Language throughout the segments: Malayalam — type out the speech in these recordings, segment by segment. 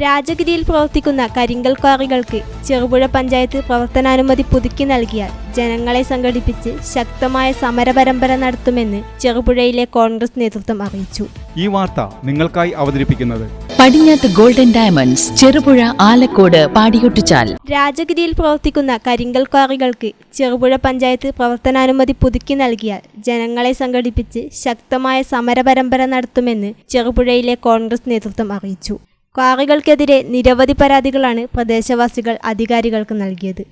രാജഗിരിയിൽ പ്രവർത്തിക്കുന്ന കരിങ്കൽ ക്വാറികൾക്ക് ചെറുപുഴ പഞ്ചായത്ത് പ്രവർത്തനാനുമതി പുതുക്കി നൽകിയാൽ ജനങ്ങളെ സംഘടിപ്പിച്ച് ശക്തമായ സമരപരമ്പര നടത്തുമെന്ന് ചെറുപുഴയിലെ കോൺഗ്രസ് നേതൃത്വം അറിയിച്ചു. ഈ വാർത്ത നിങ്ങൾക്കായി അവതരിപ്പിക്കുന്നത് പടിഞ്ഞാത്ത് ഗോൾഡൻ ഡയമണ്ട്സ്, ചെറുപുഴ, ആലക്കോട്, പാടിയൊട്ടിച്ചാൽ. രാജഗിരിയിൽ പ്രവർത്തിക്കുന്ന കരിങ്കൽ ക്വാറികൾക്ക് ചെറുപുഴ പഞ്ചായത്ത് പ്രവർത്തനാനുമതി പുതുക്കി നൽകിയാൽ ജനങ്ങളെ സംഘടിപ്പിച്ച് ശക്തമായ സമരപരമ്പര നടത്തുമെന്ന് ചെറുപുഴയിലെ കോൺഗ്രസ് നേതൃത്വം അറിയിച്ചു. ക്വാറികൾക്കെതിരെ നിരവധി പരാതികളാണ് പ്രദേശവാസികൾ അധികാരികൾക്ക് നൽകിയത്.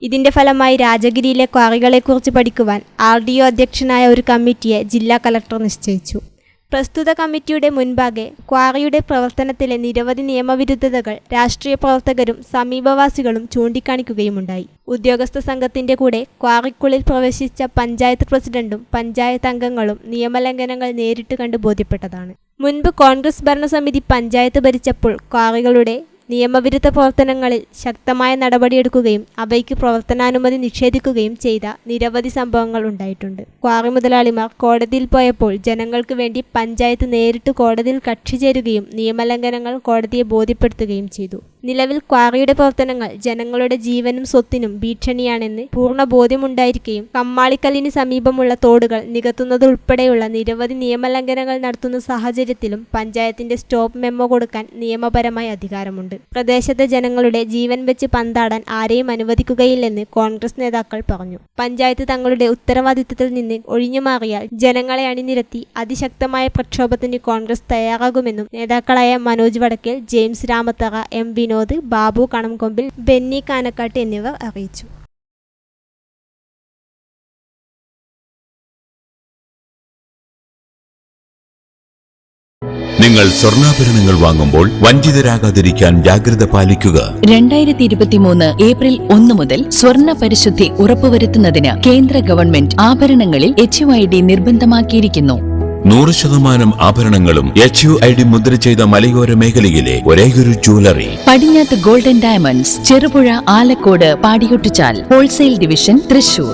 ഇതിന്റെ ഫലമായി രാജഗിരിയിലെ ക്വാറികളെക്കുറിച്ച് പഠിക്കുവാൻ RDO അധ്യക്ഷനായ ഒരു കമ്മിറ്റിയെ ജില്ലാ കളക്ടർ നിശ്ചയിച്ചു. പ്രസ്തുത കമ്മിറ്റിയുടെ മുൻപാകെ ക്വാറിയുടെ പ്രവർത്തനത്തിലെ നിരവധി നിയമവിരുദ്ധതകൾ രാഷ്ട്രീയ പ്രവർത്തകരും സമീപവാസികളും ചൂണ്ടിക്കാണിക്കുകയുമുണ്ടായി. ഉദ്യോഗസ്ഥ സംഘത്തിന്റെ കൂടെ ക്വാറിക്കുള്ളിൽ പ്രവേശിച്ച പഞ്ചായത്ത് പ്രസിഡന്റും പഞ്ചായത്ത് അംഗങ്ങളും നിയമലംഘനങ്ങൾ നേരിട്ട് കണ്ട് ബോധ്യപ്പെട്ടതാണ്. മുൻപ് കോൺഗ്രസ് ഭരണസമിതി പഞ്ചായത്ത് ഭരിച്ചപ്പോൾ ക്വാറികളുടെ നിയമവിരുദ്ധ പ്രവർത്തനങ്ങളിൽ ശക്തമായ നടപടിയെടുക്കുകയും അവയ്ക്ക് പ്രവർത്തനാനുമതി നിഷേധിക്കുകയും ചെയ്ത നിരവധി സംഭവങ്ങൾ ഉണ്ടായിട്ടുണ്ട്. ക്വാറി മുതലാളിമാർ കോടതിയിൽ പോയപ്പോൾ ജനങ്ങൾക്ക് വേണ്ടി പഞ്ചായത്ത് നേരിട്ട് കോടതിയിൽ കക്ഷി ചേരുകയും നിയമലംഘനങ്ങൾ കോടതിയെ ബോധ്യപ്പെടുത്തുകയും ചെയ്തു. നിലവിൽ ക്വാറിയുടെ പ്രവർത്തനങ്ങൾ ജനങ്ങളുടെ ജീവനും സ്വത്തിനും ഭീഷണിയാണെന്ന് പൂർണ്ണ ബോധ്യമുണ്ടായിരിക്കുകയും കമ്മാളിക്കല്ലിന് സമീപമുള്ള തോടുകൾ നികത്തുന്നതുൾപ്പെടെയുള്ള നിരവധി നിയമലംഘനങ്ങൾ നടത്തുന്ന സാഹചര്യത്തിലും പഞ്ചായത്തിന്റെ സ്റ്റോപ്പ് മെമ്മോ കൊടുക്കാൻ നിയമപരമായി അധികാരമുണ്ട്. പ്രദേശത്തെ ജനങ്ങളുടെ ജീവൻ വെച്ച് പന്താടാൻ ആരെയും അനുവദിക്കുകയില്ലെന്ന് കോൺഗ്രസ് നേതാക്കൾ പറഞ്ഞു. പഞ്ചായത്ത് തങ്ങളുടെ ഉത്തരവാദിത്തത്തിൽ നിന്ന് ഒഴിഞ്ഞുമാറിയാൽ ജനങ്ങളെ അണിനിരത്തി അതിശക്തമായ പ്രക്ഷോഭത്തിന് കോൺഗ്രസ് തയ്യാറാകുമെന്നും നേതാക്കളായ മനോജ് വടക്കേൽ, ജെയിംസ് രാമത്തറ, M. വിനോദ്, ബാബു കണംകൊമ്പിൽ, ബെന്നി കാനക്കാട്ട് എന്നിവർ അറിയിച്ചു. നിങ്ങൾ സ്വർണ്ണാഭരണങ്ങൾ വാങ്ങുമ്പോൾ വഞ്ചിതരാകാതിരിക്കാൻ ജാഗ്രത പാലിക്കുക. 2023 ഏപ്രിൽ 1 മുതൽ സ്വർണ്ണ പരിശുദ്ധി ഉറപ്പുവരുത്തുന്നതിന് കേന്ദ്ര ഗവൺമെന്റ് ആഭരണങ്ങളിൽ HUID നിർബന്ധമാക്കിയിരിക്കുന്നു. 100% ആഭരണങ്ങളും HUID മുദ്ര ചെയ്ത മലയോര മേഖലയിലെ ഒരേയൊരു jewellery Padinjath golden diamonds, Cherupuzha, Alakode, Padiyottuchal. Wholesale division, Thrissur.